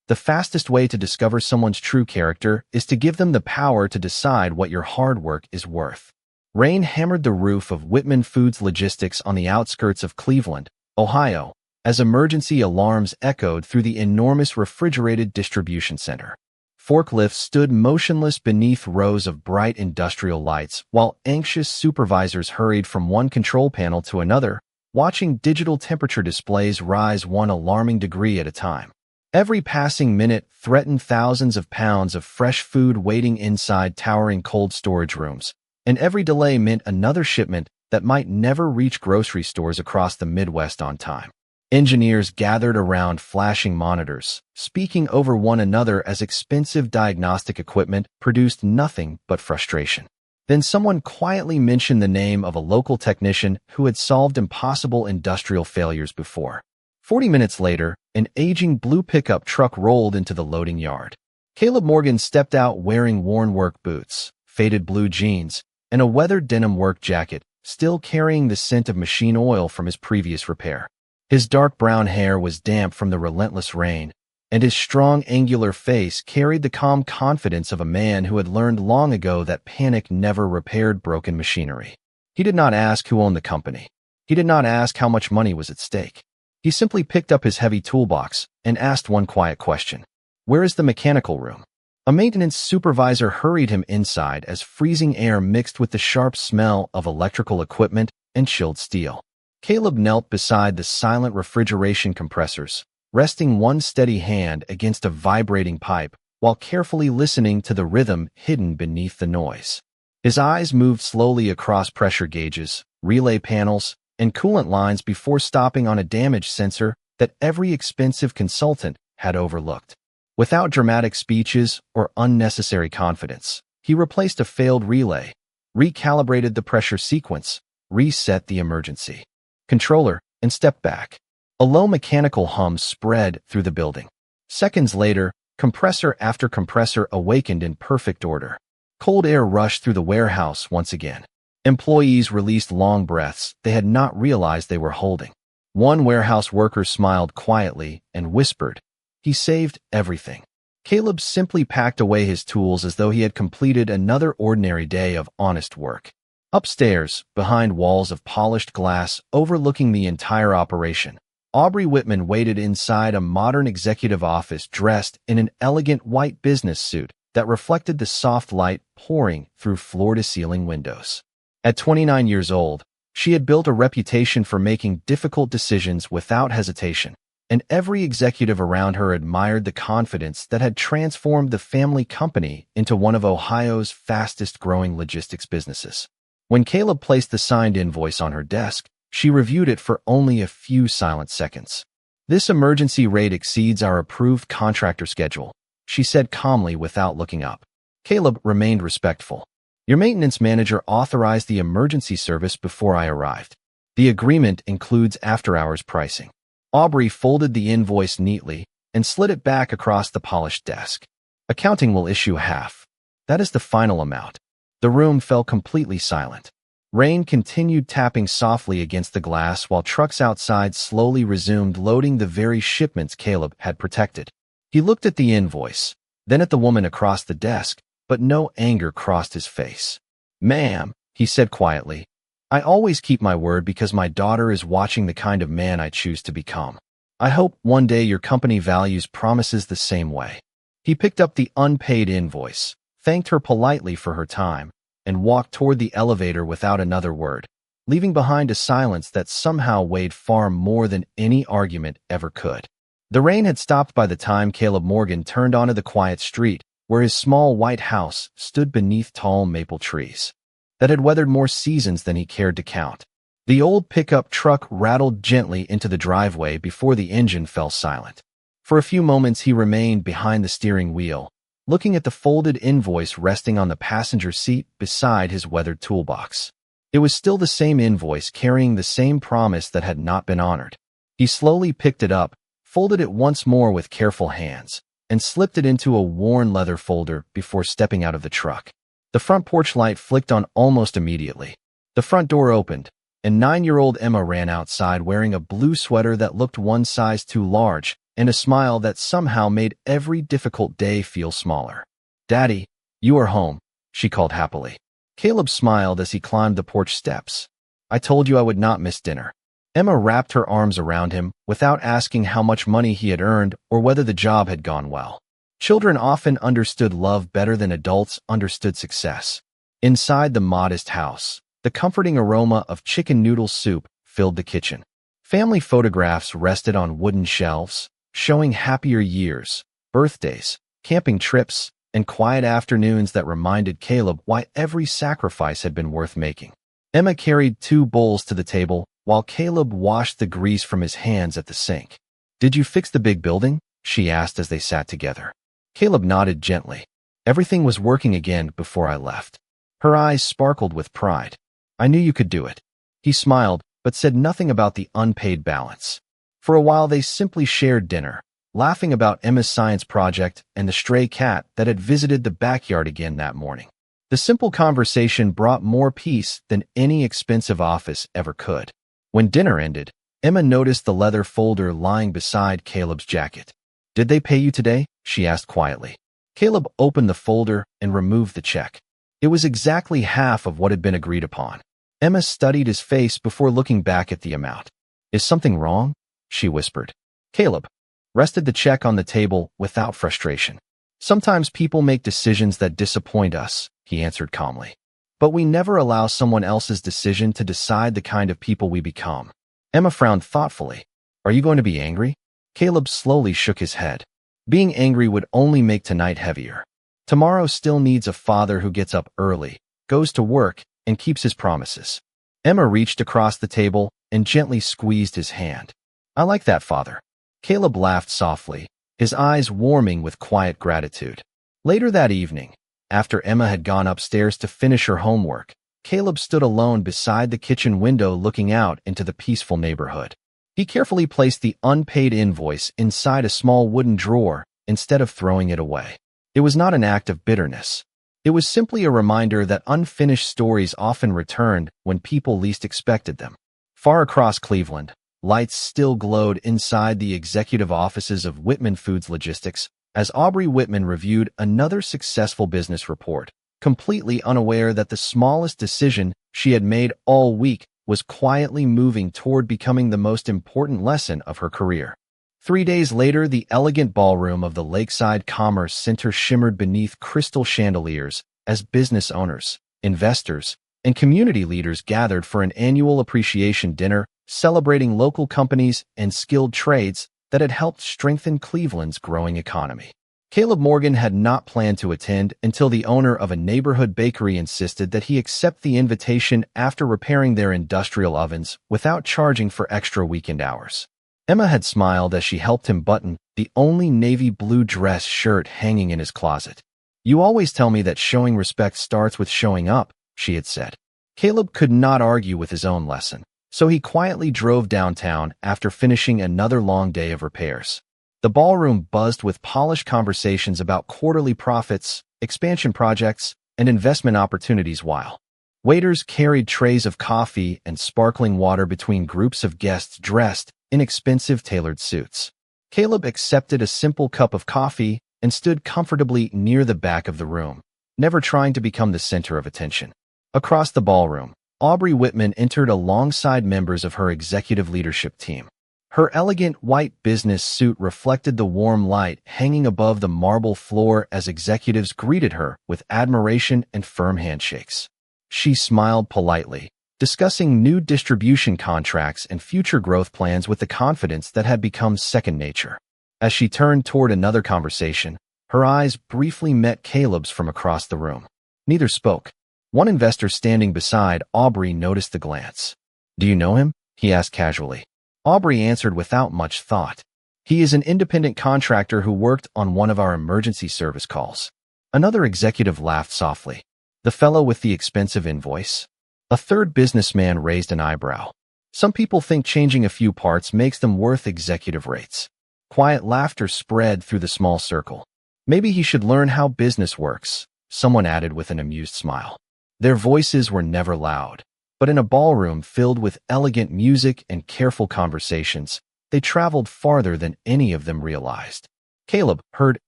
The fastest way to discover someone's true character is to give them the power to decide what your hard work is worth. Rain hammered the roof of Whitman Foods Logistics on the outskirts of Cleveland, Ohio, as emergency alarms echoed through the enormous refrigerated distribution center. Forklifts stood motionless beneath rows of bright industrial lights, while anxious supervisors hurried from one control panel to another, watching digital temperature displays rise one alarming degree at a time. Every passing minute threatened thousands of pounds of fresh food waiting inside towering cold storage rooms, and every delay meant another shipment that might never reach grocery stores across the Midwest on time. Engineers gathered around flashing monitors, speaking over one another as expensive diagnostic equipment produced nothing but frustration. Then someone quietly mentioned the name of a local technician who had solved impossible industrial failures before. 40 minutes later, an aging blue pickup truck rolled into the loading yard. Caleb Morgan stepped out wearing worn work boots, faded blue jeans, and a weathered denim work jacket, still carrying the scent of machine oil from his previous repair. His dark brown hair was damp from the relentless rain, and his strong, angular face carried the calm confidence of a man who had learned long ago that panic never repaired broken machinery. He did not ask who owned the company. He did not ask how much money was at stake. He simply picked up his heavy toolbox and asked one quiet question. "Where is the mechanical room?" A maintenance supervisor hurried him inside as freezing air mixed with the sharp smell of electrical equipment and chilled steel. Caleb knelt beside the silent refrigeration compressors, resting one steady hand against a vibrating pipe while carefully listening to the rhythm hidden beneath the noise. His eyes moved slowly across pressure gauges, relay panels, and coolant lines before stopping on a damaged sensor that every expensive consultant had overlooked. Without dramatic speeches or unnecessary confidence, he replaced a failed relay, recalibrated the pressure sequence, reset the emergency controller, and stepped back. A low mechanical hum spread through the building. Seconds later, compressor after compressor awakened in perfect order. Cold air rushed through the warehouse once again. Employees released long breaths they had not realized they were holding. One warehouse worker smiled quietly and whispered, "He saved everything." Caleb simply packed away his tools as though he had completed another ordinary day of honest work. Upstairs, behind walls of polished glass overlooking the entire operation, Aubrey Whitman waited inside a modern executive office dressed in an elegant white business suit that reflected the soft light pouring through floor-to-ceiling windows. At 29 years old, she had built a reputation for making difficult decisions without hesitation, and every executive around her admired the confidence that had transformed the family company into one of Ohio's fastest-growing logistics businesses. When Caleb placed the signed invoice on her desk, she reviewed it for only a few silent seconds. "This emergency rate exceeds our approved contractor schedule," she said calmly without looking up. Caleb remained respectful. "Your maintenance manager authorized the emergency service before I arrived. The agreement includes after-hours pricing." Aubrey folded the invoice neatly and slid it back across the polished desk. "Accounting will issue half. That is the final amount." The room fell completely silent. Rain continued tapping softly against the glass while trucks outside slowly resumed loading the very shipments Caleb had protected. He looked at the invoice, then at the woman across the desk, but no anger crossed his face. "Ma'am," he said quietly, "I always keep my word because my daughter is watching the kind of man I choose to become. I hope one day your company values promises the same way." He picked up the unpaid invoice, thanked her politely for her time, and walked toward the elevator without another word, leaving behind a silence that somehow weighed far more than any argument ever could. The rain had stopped by the time Caleb Morgan turned onto the quiet street, where his small white house stood beneath tall maple trees that had weathered more seasons than he cared to count. The old pickup truck rattled gently into the driveway before the engine fell silent. For a few moments he remained behind the steering wheel, looking at the folded invoice resting on the passenger seat beside his weathered toolbox. It was still the same invoice carrying the same promise that had not been honored. He slowly picked it up, folded it once more with careful hands, and slipped it into a worn leather folder before stepping out of the truck. The front porch light flicked on almost immediately. The front door opened, and 9-year-old Emma ran outside wearing a blue sweater that looked one size too large and a smile that somehow made every difficult day feel smaller. "Daddy, you are home," she called happily. Caleb smiled as he climbed the porch steps. "I told you I would not miss dinner." Emma wrapped her arms around him without asking how much money he had earned or whether the job had gone well. Children often understood love better than adults understood success. Inside the modest house, the comforting aroma of chicken noodle soup filled the kitchen. Family photographs rested on wooden shelves, showing happier years, birthdays, camping trips, and quiet afternoons that reminded Caleb why every sacrifice had been worth making. Emma carried 2 bowls to the table while Caleb washed the grease from his hands at the sink. "Did you fix the big building?" she asked as they sat together. Caleb nodded gently. "Everything was working again before I left." Her eyes sparkled with pride. "I knew you could do it." He smiled, but said nothing about the unpaid balance. For a while they simply shared dinner, laughing about Emma's science project and the stray cat that had visited the backyard again that morning. The simple conversation brought more peace than any expensive office ever could. When dinner ended, Emma noticed the leather folder lying beside Caleb's jacket. "Did they pay you today?" she asked quietly. Caleb opened the folder and removed the check. It was exactly half of what had been agreed upon. Emma studied his face before looking back at the amount. "Is something wrong?" she whispered. Caleb rested the check on the table without frustration. "Sometimes people make decisions that disappoint us," he answered calmly. "But we never allow someone else's decision to decide the kind of people we become." Emma frowned thoughtfully. "Are you going to be angry?" Caleb slowly shook his head. Being angry would only make tonight heavier. Tomorrow still needs a father who gets up early, goes to work, and keeps his promises. Emma reached across the table and gently squeezed his hand. "I like that, father." Caleb laughed softly, his eyes warming with quiet gratitude. Later that evening, after Emma had gone upstairs to finish her homework, Caleb stood alone beside the kitchen window looking out into the peaceful neighborhood. He carefully placed the unpaid invoice inside a small wooden drawer instead of throwing it away. It was not an act of bitterness. It was simply a reminder that unfinished stories often returned when people least expected them. Far across Cleveland, lights still glowed inside the executive offices of Whitman Foods Logistics as Aubrey Whitman reviewed another successful business report, completely unaware that the smallest decision she had made all week was quietly moving toward becoming the most important lesson of her career. 3 days later, the elegant ballroom of the Lakeside Commerce Center shimmered beneath crystal chandeliers as business owners, investors, and community leaders gathered for an annual appreciation dinner celebrating local companies and skilled trades that had helped strengthen Cleveland's growing economy. Caleb Morgan had not planned to attend until the owner of a neighborhood bakery insisted that he accept the invitation after repairing their industrial ovens without charging for extra weekend hours. Emma had smiled as she helped him button the only navy blue dress shirt hanging in his closet. "You always tell me that showing respect starts with showing up," she had said. Caleb could not argue with his own lesson, so he quietly drove downtown after finishing another long day of repairs. The ballroom buzzed with polished conversations about quarterly profits, expansion projects, and investment opportunities while waiters carried trays of coffee and sparkling water between groups of guests dressed in expensive tailored suits. Caleb accepted a simple cup of coffee and stood comfortably near the back of the room, never trying to become the center of attention. Across the ballroom, Aubrey Whitman entered alongside members of her executive leadership team. Her elegant white business suit reflected the warm light hanging above the marble floor as executives greeted her with admiration and firm handshakes. She smiled politely, discussing new distribution contracts and future growth plans with the confidence that had become second nature. As she turned toward another conversation, her eyes briefly met Caleb's from across the room. Neither spoke. One investor standing beside Aubrey noticed the glance. "Do you know him?" he asked casually. Aubrey answered without much thought. "He is an independent contractor who worked on one of our emergency service calls." Another executive laughed softly. "The fellow with the expensive invoice?" A third businessman raised an eyebrow. "Some people think changing a few parts makes them worth executive rates." Quiet laughter spread through the small circle. "Maybe he should learn how business works," someone added with an amused smile. Their voices were never loud, but in a ballroom filled with elegant music and careful conversations, they traveled farther than any of them realized. Caleb heard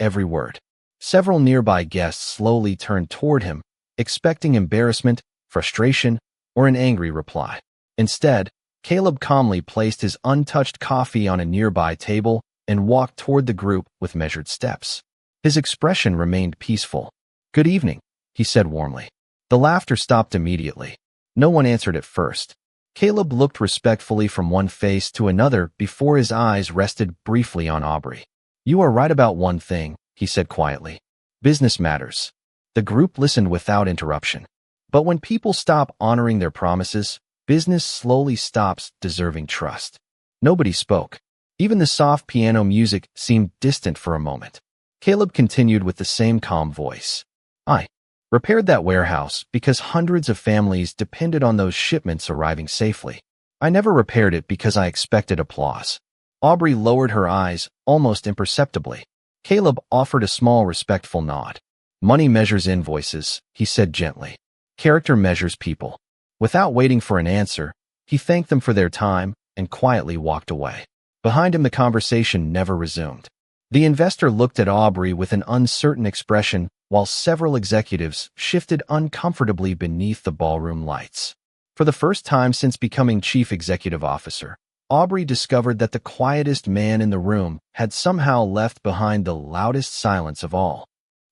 every word. Several nearby guests slowly turned toward him, expecting embarrassment, frustration, or an angry reply. Instead, Caleb calmly placed his untouched coffee on a nearby table and walked toward the group with measured steps. His expression remained peaceful. "Good evening," he said warmly. The laughter stopped immediately. No one answered at first. Caleb looked respectfully from one face to another before his eyes rested briefly on Aubrey. "You are right about one thing," he said quietly. "Business matters." The group listened without interruption. But when people stop honoring their promises, business slowly stops deserving trust. Nobody spoke. Even the soft piano music seemed distant for a moment. Caleb continued with the same calm voice. "I repaired that warehouse because hundreds of families depended on those shipments arriving safely. I never repaired it because I expected applause." Aubrey lowered her eyes, almost imperceptibly. Caleb offered a small, respectful nod. "Money measures invoices," he said gently. "Character measures people." Without waiting for an answer, he thanked them for their time and quietly walked away. Behind him, the conversation never resumed. The investor looked at Aubrey with an uncertain expression, while several executives shifted uncomfortably beneath the ballroom lights. For the first time since becoming chief executive officer, Aubrey discovered that the quietest man in the room had somehow left behind the loudest silence of all.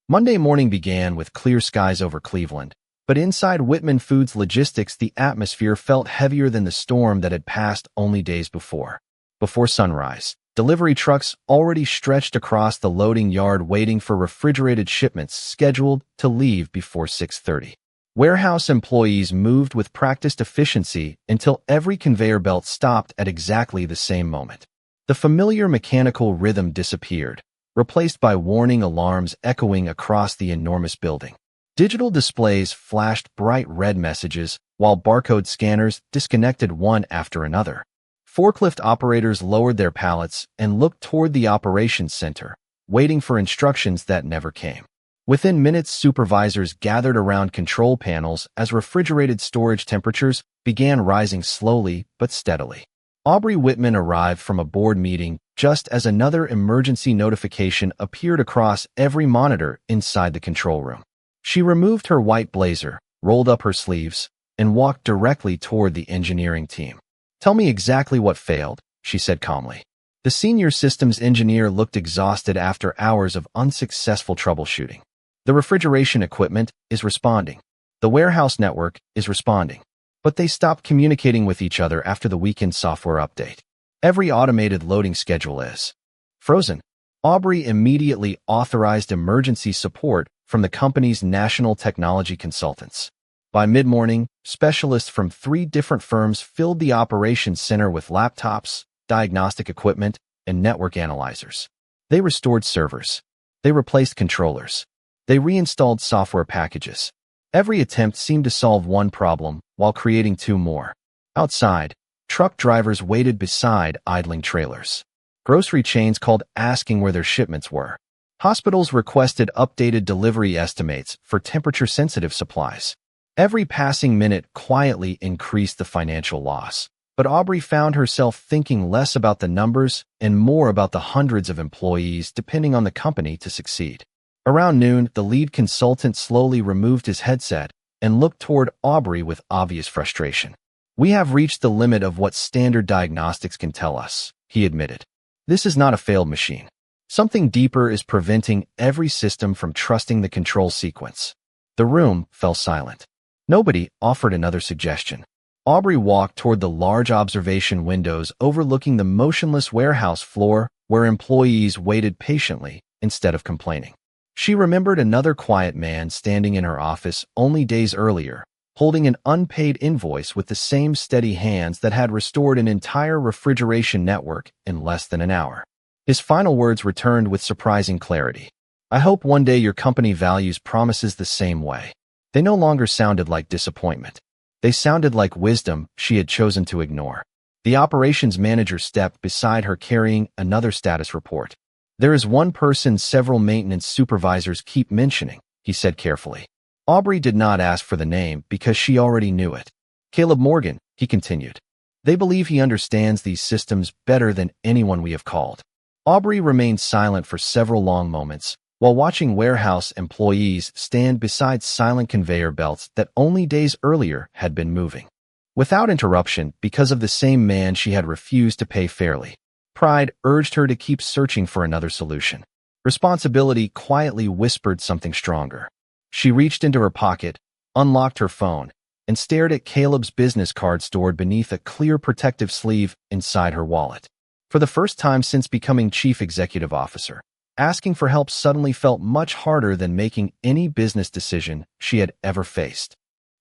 Monday morning began with clear skies over Cleveland, but inside Whitman Foods Logistics the atmosphere felt heavier than the storm that had passed only days before. Before sunrise, delivery trucks already stretched across the loading yard waiting for refrigerated shipments scheduled to leave before 6:30. Warehouse employees moved with practiced efficiency until every conveyor belt stopped at exactly the same moment. The familiar mechanical rhythm disappeared, replaced by warning alarms echoing across the enormous building. Digital displays flashed bright red messages, while barcode scanners disconnected one after another. Forklift operators lowered their pallets and looked toward the operations center, waiting for instructions that never came. Within minutes, supervisors gathered around control panels as refrigerated storage temperatures began rising slowly but steadily. Aubrey Whitman arrived from a board meeting just as another emergency notification appeared across every monitor inside the control room. She removed her white blazer, rolled up her sleeves, and walked directly toward the engineering team. "Tell me exactly what failed," she said calmly. The senior systems engineer looked exhausted after hours of unsuccessful troubleshooting. "The refrigeration equipment is responding. The warehouse network is responding. But they stopped communicating with each other after the weekend software update. Every automated loading schedule is frozen." Aubrey immediately authorized emergency support from the company's national technology consultants. By mid-morning, specialists from 3 different firms filled the operations center with laptops, diagnostic equipment, and network analyzers. They restored servers. They replaced controllers. They reinstalled software packages. Every attempt seemed to solve one problem while creating 2 more. Outside, truck drivers waited beside idling trailers. Grocery chains called asking where their shipments were. Hospitals requested updated delivery estimates for temperature-sensitive supplies. Every passing minute quietly increased the financial loss. But Aubrey found herself thinking less about the numbers and more about the hundreds of employees depending on the company to succeed. Around noon, the lead consultant slowly removed his headset and looked toward Aubrey with obvious frustration. "We have reached the limit of what standard diagnostics can tell us," he admitted. "This is not a failed machine. Something deeper is preventing every system from trusting the control sequence." The room fell silent. Nobody offered another suggestion. Aubrey walked toward the large observation windows overlooking the motionless warehouse floor where employees waited patiently instead of complaining. She remembered another quiet man standing in her office only days earlier, holding an unpaid invoice with the same steady hands that had restored an entire refrigeration network in less than an hour. His final words returned with surprising clarity. "I hope one day your company values promises the same way." They no longer sounded like disappointment. They sounded like wisdom she had chosen to ignore. The operations manager stepped beside her carrying another status report. "There is one person several maintenance supervisors keep mentioning," he said carefully. Aubrey did not ask for the name because she already knew it. "Caleb Morgan," he continued. They believe he understands these systems better than anyone we have called. Aubrey remained silent for several long moments, while watching warehouse employees stand beside silent conveyor belts that only days earlier had been moving. Without interruption, because of the same man she had refused to pay fairly. Pride urged her to keep searching for another solution. Responsibility quietly whispered something stronger. She reached into her pocket, unlocked her phone, and stared at Caleb's business card stored beneath a clear protective sleeve inside her wallet. For the first time since becoming chief executive officer, asking for help suddenly felt much harder than making any business decision she had ever faced.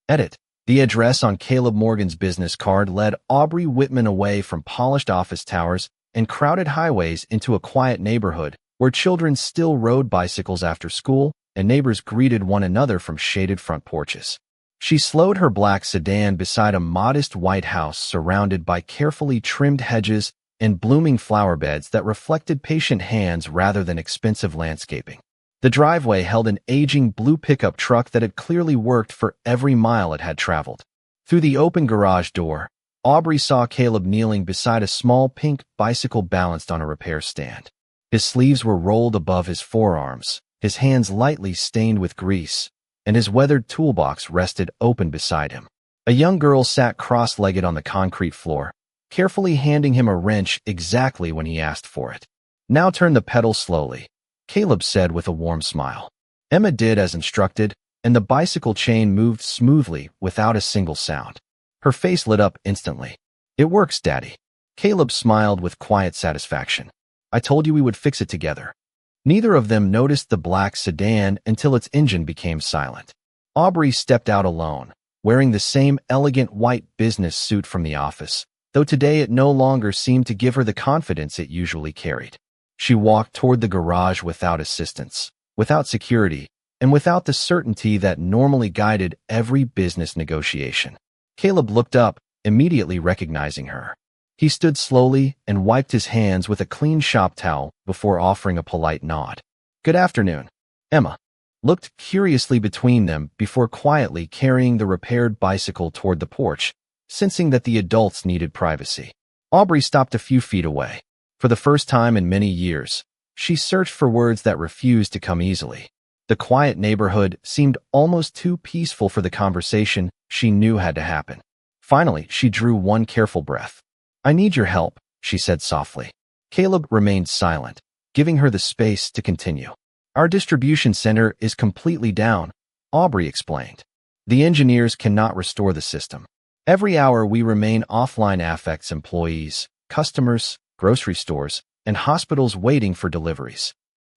Edit. The address on Caleb Morgan's business card led Aubrey Whitman away from polished office towers and crowded highways into a quiet neighborhood where children still rode bicycles after school and neighbors greeted one another from shaded front porches. She slowed her black sedan beside a modest white house surrounded by carefully trimmed hedges and blooming flower beds that reflected patient hands rather than expensive landscaping. The driveway held an aging blue pickup truck that had clearly worked for every mile it had traveled. Through the open garage door, Aubrey saw Caleb kneeling beside a small pink bicycle balanced on a repair stand. His sleeves were rolled above his forearms, his hands lightly stained with grease, and his weathered toolbox rested open beside him. A young girl sat cross-legged on the concrete floor, carefully handing him a wrench exactly when he asked for it. "Now turn the pedal slowly," Caleb said with a warm smile. Emma did as instructed, and the bicycle chain moved smoothly without a single sound. Her face lit up instantly. "It works, Daddy." Caleb smiled with quiet satisfaction. "I told you we would fix it together." Neither of them noticed the black sedan until its engine became silent. Aubrey stepped out alone, wearing the same elegant white business suit from the office, though today it no longer seemed to give her the confidence it usually carried. She walked toward the garage without assistance, without security, and without the certainty that normally guided every business negotiation. Caleb looked up, immediately recognizing her. He stood slowly and wiped his hands with a clean shop towel before offering a polite nod. "Good afternoon." Emma looked curiously between them before quietly carrying the repaired bicycle toward the porch, sensing that the adults needed privacy. Aubrey stopped a few feet away. For the first time in many years, she searched for words that refused to come easily. The quiet neighborhood seemed almost too peaceful for the conversation she knew had to happen. Finally, she drew one careful breath. "I need your help," she said softly. Caleb remained silent, giving her the space to continue. "Our distribution center is completely down," Aubrey explained. "The engineers cannot restore the system. Every hour we remain offline affects employees, customers, grocery stores, and hospitals waiting for deliveries."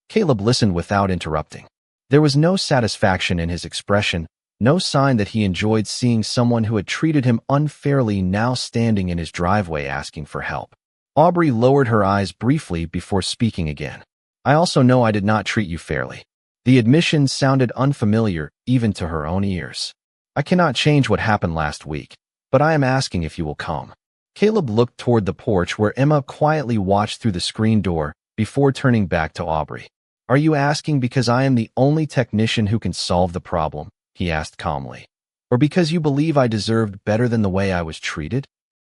Caleb listened without interrupting. There was no satisfaction in his expression, no sign that he enjoyed seeing someone who had treated him unfairly now standing in his driveway asking for help. Aubrey lowered her eyes briefly before speaking again. "I also know I did not treat you fairly." The admission sounded unfamiliar even to her own ears. "I cannot change what happened last week, but I am asking if you will come." Caleb looked toward the porch where Emma quietly watched through the screen door before turning back to Aubrey. "Are you asking because I am the only technician who can solve the problem?" he asked calmly. "Or because you believe I deserved better than the way I was treated?"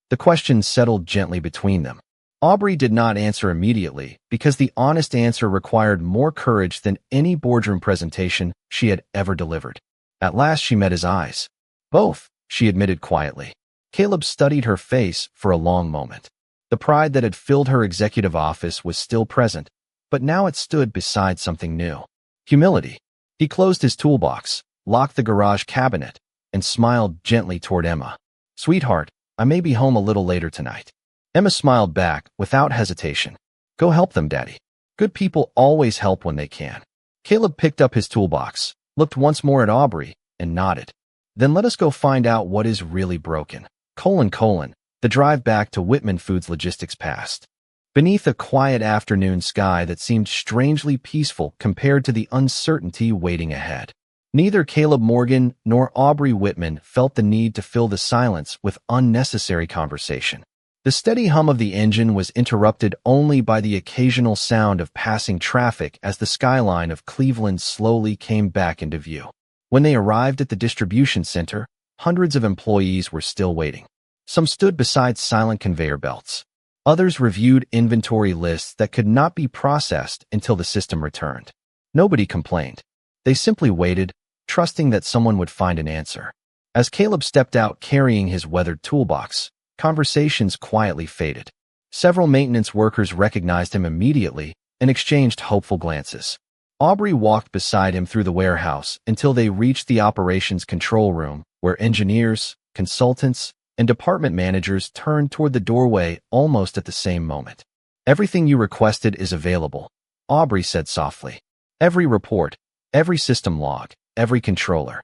The question settled gently between them. Aubrey did not answer immediately because the honest answer required more courage than any boardroom presentation she had ever delivered. At last she met his eyes. "Both," she admitted quietly. Caleb studied her face for a long moment. The pride that had filled her executive office was still present, but now it stood beside something new. Humility. He closed his toolbox, locked the garage cabinet, and smiled gently toward Emma. "Sweetheart, I may be home a little later tonight." Emma smiled back without hesitation. "Go help them, Daddy. Good people always help when they can." Caleb picked up his toolbox, looked once more at Aubrey, and nodded. "Then let us go find out what is really broken." The drive back to Whitman Foods Logistics passed. Beneath a quiet afternoon sky that seemed strangely peaceful compared to the uncertainty waiting ahead. Neither Caleb Morgan nor Aubrey Whitman felt the need to fill the silence with unnecessary conversation. The steady hum of the engine was interrupted only by the occasional sound of passing traffic as the skyline of Cleveland slowly came back into view. When they arrived at the distribution center, hundreds of employees were still waiting. Some stood beside silent conveyor belts. Others reviewed inventory lists that could not be processed until the system returned. Nobody complained. They simply waited, trusting that someone would find an answer. As Caleb stepped out carrying his weathered toolbox, conversations quietly faded. Several maintenance workers recognized him immediately and exchanged hopeful glances. Aubrey walked beside him through the warehouse until they reached the operations control room, where engineers, consultants, and department managers turned toward the doorway almost at the same moment. "Everything you requested is available," Aubrey said softly. "Every report, every system log, every controller."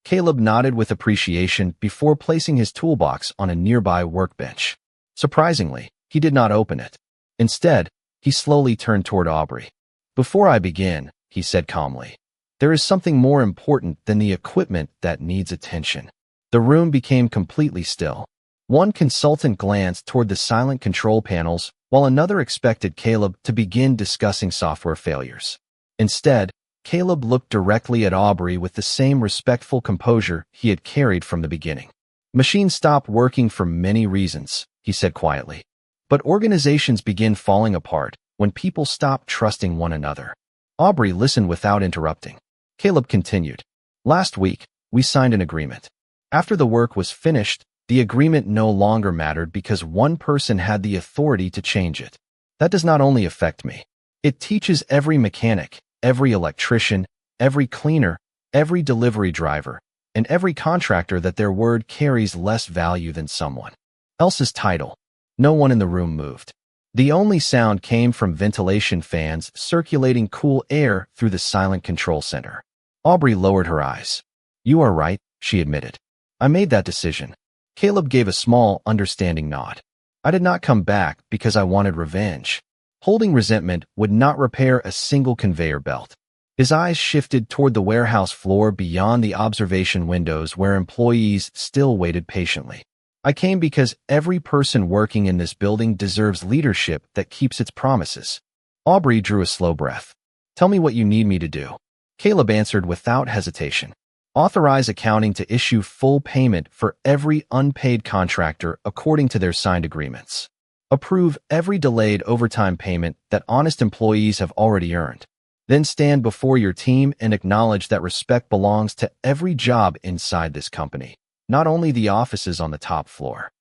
Caleb nodded with appreciation before placing his toolbox on a nearby workbench. Surprisingly, he did not open it. Instead, he slowly turned toward Aubrey. "Before I begin," he said calmly, "there is something more important than the equipment that needs attention." The room became completely still. One consultant glanced toward the silent control panels, while another expected Caleb to begin discussing software failures. Instead, Caleb looked directly at Aubrey with the same respectful composure he had carried from the beginning. "Machines stop working for many reasons," he said quietly. "But organizations begin falling apart when people stop trusting one another." Aubrey listened without interrupting. Caleb continued. "Last week, we signed an agreement. After the work was finished, the agreement no longer mattered because one person had the authority to change it. That does not only affect me. It teaches every mechanic, every electrician, every cleaner, every delivery driver, and every contractor that their word carries less value than someone else's title." No one in the room moved. The only sound came from ventilation fans circulating cool air through the silent control center. Aubrey lowered her eyes. "You are right," she admitted. "I made that decision." Caleb gave a small, understanding nod. "I did not come back because I wanted revenge. Holding resentment would not repair a single conveyor belt." His eyes shifted toward the warehouse floor beyond the observation windows where employees still waited patiently. "I came because every person working in this building deserves leadership that keeps its promises." Aubrey drew a slow breath. "Tell me what you need me to do." Caleb answered without hesitation. "Authorize accounting to issue full payment for every unpaid contractor according to their signed agreements. Approve every delayed overtime payment that honest employees have already earned. Then stand before your team and acknowledge that respect belongs to every job inside this company, not only the offices on the top floor."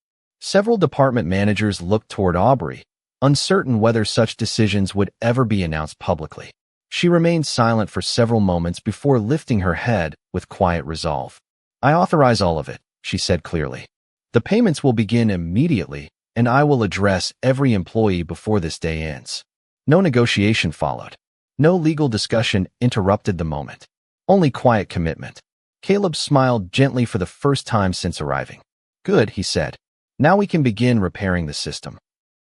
Several department managers looked toward Aubrey, uncertain whether such decisions would ever be announced publicly. She remained silent for several moments before lifting her head with quiet resolve. "I authorize all of it," she said clearly. "The payments will begin immediately, and I will address every employee before this day ends." No negotiation followed. No legal discussion interrupted the moment. Only quiet commitment. Caleb smiled gently for the first time since arriving. "Good," he said. "Now we can begin repairing the system."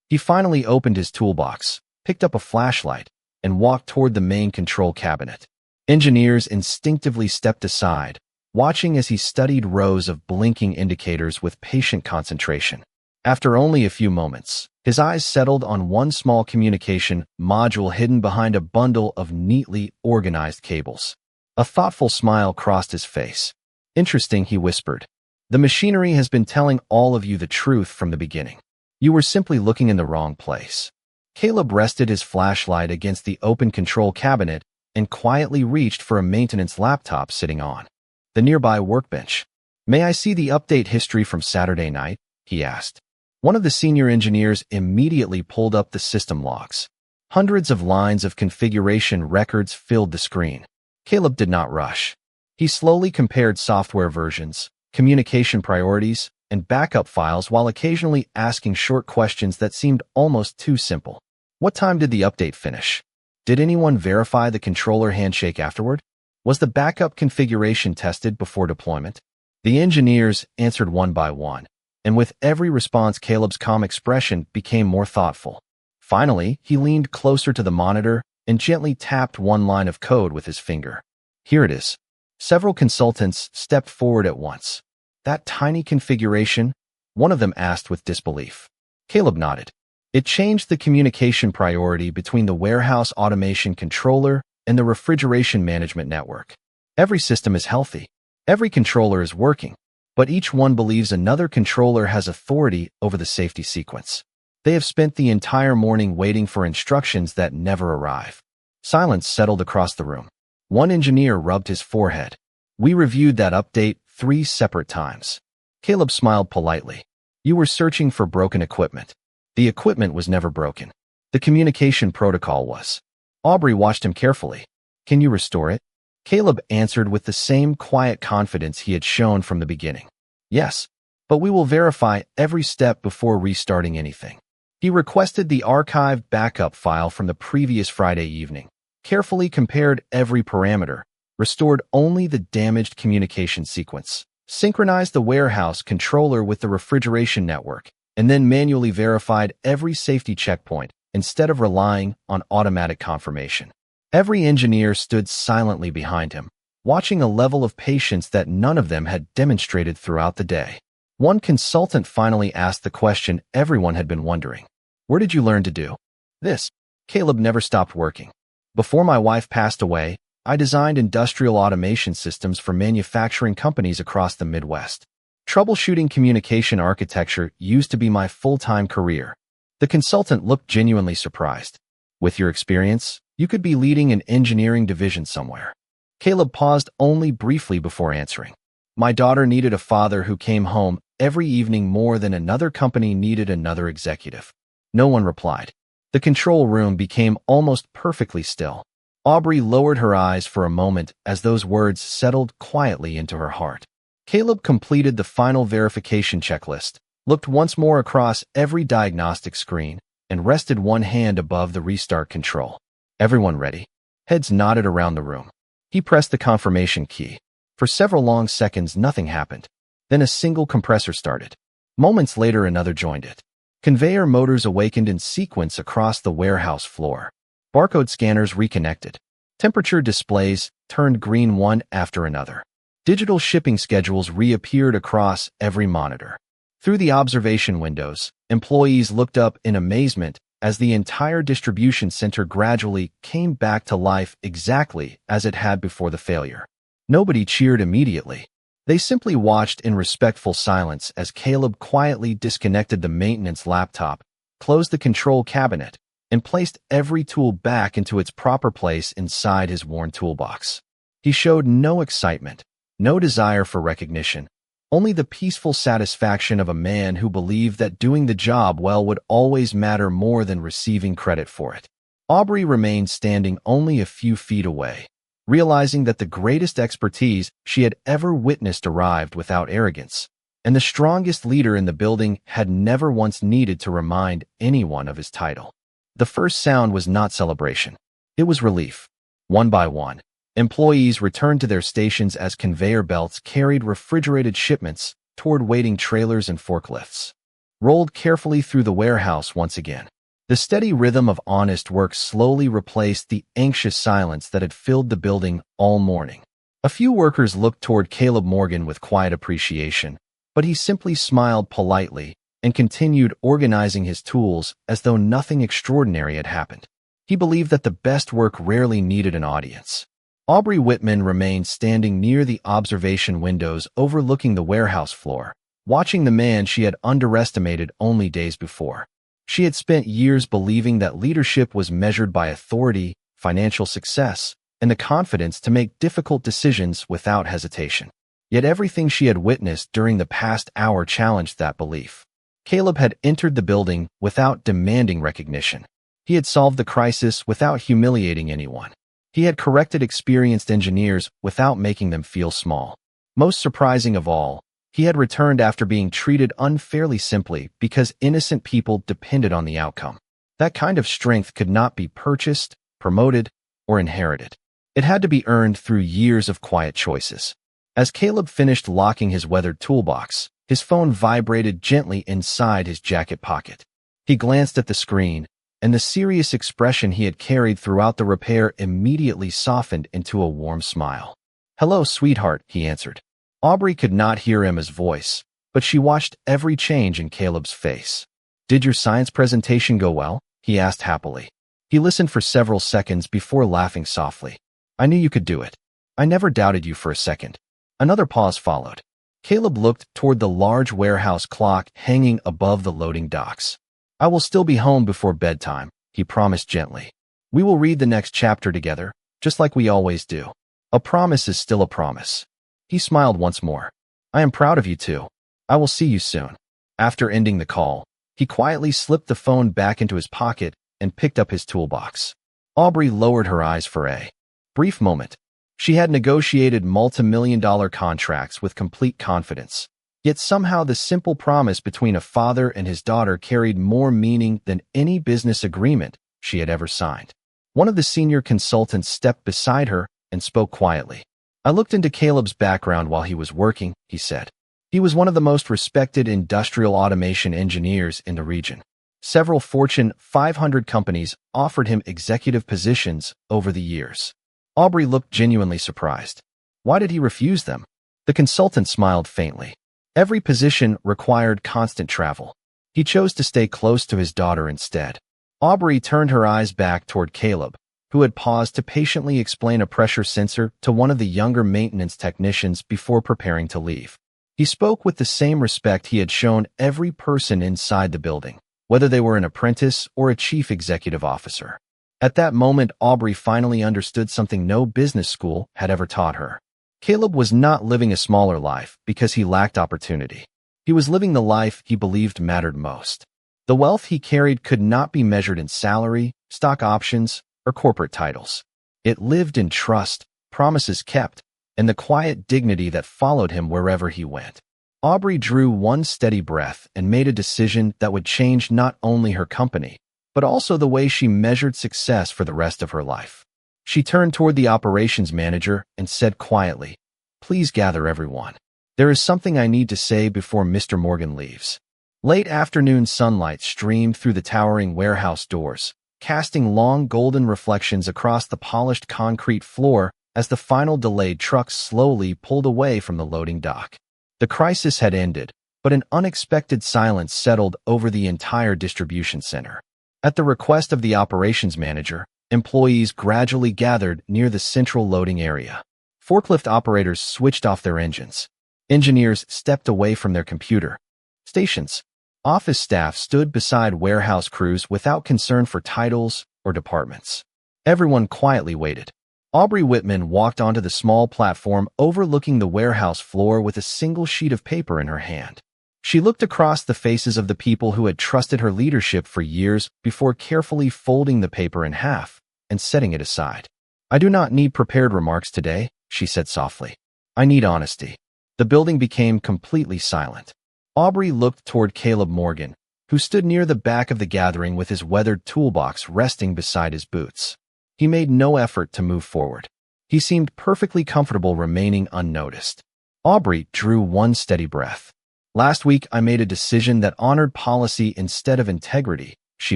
He finally opened his toolbox, picked up a flashlight, and walked toward the main control cabinet. Engineers instinctively stepped aside, watching as he studied rows of blinking indicators with patient concentration. After only a few moments, his eyes settled on one small communication module hidden behind a bundle of neatly organized cables. A thoughtful smile crossed his face. "Interesting," he whispered. "The machinery has been telling all of you the truth from the beginning. You were simply looking in the wrong place." Caleb rested his flashlight against the open control cabinet and quietly reached for a maintenance laptop sitting on the nearby workbench. "May I see the update history from Saturday night?" he asked. One of the senior engineers immediately pulled up the system logs. Hundreds of lines of configuration records filled the screen. Caleb did not rush. He slowly compared software versions, communication priorities, and backup files while occasionally asking short questions that seemed almost too simple. What time did the update finish? Did anyone verify the controller handshake afterward? Was the backup configuration tested before deployment? The engineers answered one by one, and with every response Caleb's calm expression became more thoughtful. Finally, he leaned closer to the monitor and gently tapped one line of code with his finger. "Here it is." Several consultants stepped forward at once. "That tiny configuration?" one of them asked with disbelief. Caleb nodded. It changed the communication priority between the warehouse automation controller and the refrigeration management network. Every system is healthy. Every controller is working. but each one believes another controller has authority over the safety sequence. They have spent the entire morning waiting for instructions that never arrive. Silence settled across the room. One engineer rubbed his forehead. We reviewed that update 3 separate times. Caleb smiled politely. You were searching for broken equipment. The equipment was never broken. The communication protocol was. Aubrey watched him carefully. Can you restore it? Caleb answered with the same quiet confidence he had shown from the beginning. Yes, but we will verify every step before restarting anything. He requested the archived backup file from the previous Friday evening, carefully compared every parameter, restored only the damaged communication sequence, synchronized the warehouse controller with the refrigeration network, and then manually verified every safety checkpoint instead of relying on automatic confirmation. Every engineer stood silently behind him, watching a level of patience that none of them had demonstrated throughout the day. One consultant finally asked the question everyone had been wondering. Where did you learn to do this? Caleb never stopped working. Before my wife passed away, I designed industrial automation systems for manufacturing companies across the Midwest. Troubleshooting communication architecture used to be my full-time career. The consultant looked genuinely surprised. With your experience, you could be leading an engineering division somewhere. Caleb paused only briefly before answering. My daughter needed a father who came home every evening more than another company needed another executive. No one replied. The control room became almost perfectly still. Aubrey lowered her eyes for a moment as those words settled quietly into her heart. Caleb completed the final verification checklist, looked once more across every diagnostic screen, and rested one hand above the restart control. Everyone ready? Heads nodded around the room. He pressed the confirmation key. For several long seconds, nothing happened. Then a single compressor started. Moments later, another joined it. Conveyor motors awakened in sequence across the warehouse floor. Barcode scanners reconnected. Temperature displays turned green one after another. Digital shipping schedules reappeared across every monitor. Through the observation windows, employees looked up in amazement as the entire distribution center gradually came back to life exactly as it had before the failure. Nobody cheered immediately. They simply watched in respectful silence as Caleb quietly disconnected the maintenance laptop, closed the control cabinet, and placed every tool back into its proper place inside his worn toolbox. He showed no excitement, no desire for recognition, only the peaceful satisfaction of a man who believed that doing the job well would always matter more than receiving credit for it. Aubrey remained standing only a few feet away, realizing that the greatest expertise she had ever witnessed arrived without arrogance, and the strongest leader in the building had never once needed to remind anyone of his title. The first sound was not celebration. It was relief. One by one, employees returned to their stations as conveyor belts carried refrigerated shipments toward waiting trailers and forklifts, rolled carefully through the warehouse once again. The steady rhythm of honest work slowly replaced the anxious silence that had filled the building all morning. A few workers looked toward Caleb Morgan with quiet appreciation, but he simply smiled politely and continued organizing his tools as though nothing extraordinary had happened. He believed that the best work rarely needed an audience. Aubrey Whitman remained standing near the observation windows overlooking the warehouse floor, watching the man she had underestimated only days before. She had spent years believing that leadership was measured by authority, financial success, and the confidence to make difficult decisions without hesitation. Yet everything she had witnessed during the past hour challenged that belief. Caleb had entered the building without demanding recognition. He had solved the crisis without humiliating anyone. He had corrected experienced engineers without making them feel small. Most surprising of all, he had returned after being treated unfairly simply because innocent people depended on the outcome. That kind of strength could not be purchased, promoted, or inherited. It had to be earned through years of quiet choices. As Caleb finished locking his weathered toolbox, his phone vibrated gently inside his jacket pocket. He glanced at the screen, and the serious expression he had carried throughout the repair immediately softened into a warm smile. "Hello, sweetheart," he answered. Aubrey could not hear Emma's voice, but she watched every change in Caleb's face. "Did your science presentation go well?" he asked happily. He listened for several seconds before laughing softly. "I knew you could do it. I never doubted you for a second." Another pause followed. Caleb looked toward the large warehouse clock hanging above the loading docks. I will still be home before bedtime, he promised gently. We will read the next chapter together, just like we always do. A promise is still a promise. He smiled once more. I am proud of you too. I will see you soon. After ending the call, he quietly slipped the phone back into his pocket and picked up his toolbox. Aubrey lowered her eyes for a brief moment. She had negotiated multi-million-dollar contracts with complete confidence. Yet somehow the simple promise between a father and his daughter carried more meaning than any business agreement she had ever signed. One of the senior consultants stepped beside her and spoke quietly. I looked into Caleb's background while he was working, he said. He was one of the most respected industrial automation engineers in the region. Several Fortune 500 companies offered him executive positions over the years. Aubrey looked genuinely surprised. Why did he refuse them? The consultant smiled faintly. Every position required constant travel. He chose to stay close to his daughter instead. Aubrey turned her eyes back toward Caleb, who had paused to patiently explain a pressure sensor to one of the younger maintenance technicians before preparing to leave. He spoke with the same respect he had shown every person inside the building, whether they were an apprentice or a chief executive officer. At that moment, Aubrey finally understood something no business school had ever taught her. Caleb was not living a smaller life because he lacked opportunity. He was living the life he believed mattered most. The wealth he carried could not be measured in salary, stock options, or corporate titles. It lived in trust, promises kept, and the quiet dignity that followed him wherever he went. Aubrey drew one steady breath and made a decision that would change not only her company, but also the way she measured success for the rest of her life. She turned toward the operations manager and said quietly, "Please gather everyone. There is something I need to say before Mr. Morgan leaves." Late afternoon sunlight streamed through the towering warehouse doors, casting long golden reflections across the polished concrete floor as the final delayed truck slowly pulled away from the loading dock. The crisis had ended, but an unexpected silence settled over the entire distribution center. At the request of the operations manager, employees gradually gathered near the central loading area. Forklift operators switched off their engines. Engineers stepped away from their computer stations. Office staff stood beside warehouse crews without concern for titles or departments. Everyone quietly waited. Aubrey Whitman walked onto the small platform overlooking the warehouse floor with a single sheet of paper in her hand. She looked across the faces of the people who had trusted her leadership for years before carefully folding the paper in half and setting it aside. "I do not need prepared remarks today," she said softly. "I need honesty." The building became completely silent. Aubrey looked toward Caleb Morgan, who stood near the back of the gathering with his weathered toolbox resting beside his boots. He made no effort to move forward. He seemed perfectly comfortable remaining unnoticed. Aubrey drew one steady breath. "Last week, I made a decision that honored policy instead of integrity," she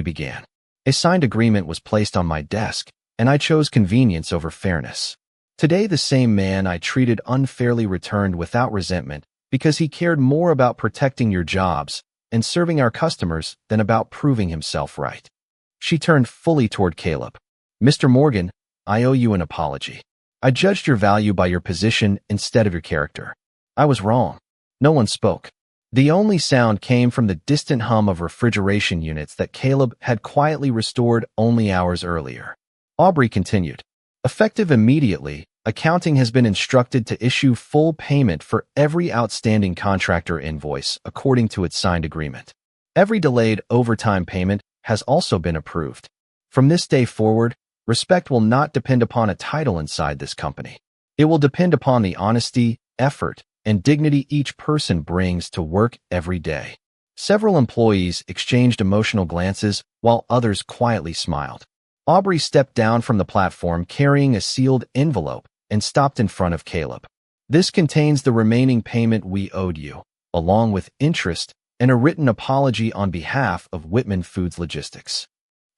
began. "A signed agreement was placed on my desk, and I chose convenience over fairness. Today, the same man I treated unfairly returned without resentment because he cared more about protecting your jobs and serving our customers than about proving himself right." She turned fully toward Caleb. "Mr. Morgan, I owe you an apology. I judged your value by your position instead of your character. I was wrong." No one spoke. The only sound came from the distant hum of refrigeration units that Caleb had quietly restored only hours earlier. Aubrey continued. "Effective immediately, accounting has been instructed to issue full payment for every outstanding contractor invoice according to its signed agreement. Every delayed overtime payment has also been approved. From this day forward, respect will not depend upon a title inside this company. It will depend upon the honesty, effort, and dignity each person brings to work every day." Several employees exchanged emotional glances while others quietly smiled. Aubrey stepped down from the platform carrying a sealed envelope and stopped in front of Caleb. "This contains the remaining payment we owed you, along with interest and a written apology on behalf of Whitman Foods Logistics."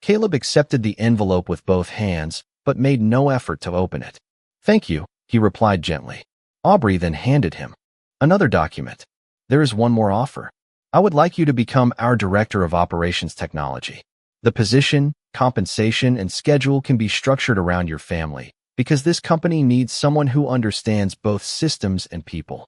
Caleb accepted the envelope with both hands, but made no effort to open it. "Thank you," he replied gently. Aubrey then handed him another document. "There is one more offer. I would like you to become our Director of Operations Technology. The position, compensation, and schedule can be structured around your family, because this company needs someone who understands both systems and people."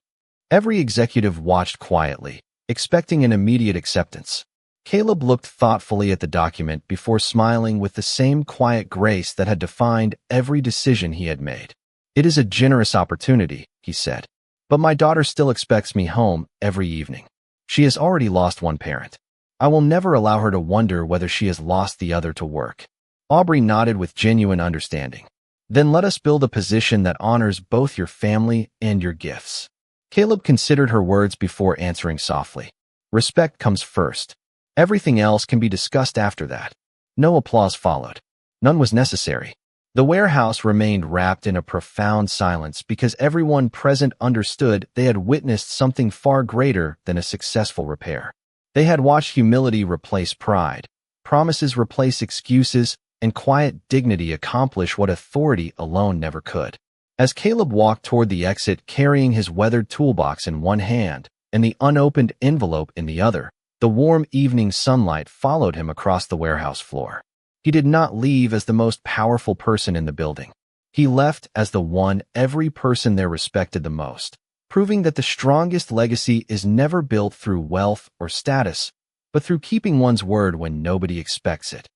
Every executive watched quietly, expecting an immediate acceptance. Caleb looked thoughtfully at the document before smiling with the same quiet grace that had defined every decision he had made. "It is a generous opportunity," he said, "but my daughter still expects me home every evening. She has already lost one parent. I will never allow her to wonder whether she has lost the other to work." Aubrey nodded with genuine understanding. "Then let us build a position that honors both your family and your gifts." Caleb considered her words before answering softly. "Respect comes first. Everything else can be discussed after that." No applause followed. None was necessary. The warehouse remained wrapped in a profound silence because everyone present understood they had witnessed something far greater than a successful repair. They had watched humility replace pride, promises replace excuses, and quiet dignity accomplish what authority alone never could. As Caleb walked toward the exit carrying his weathered toolbox in one hand and the unopened envelope in the other, the warm evening sunlight followed him across the warehouse floor. He did not leave as the most powerful person in the building. He left as the one every person there respected the most, proving that the strongest legacy is never built through wealth or status, but through keeping one's word when nobody expects it.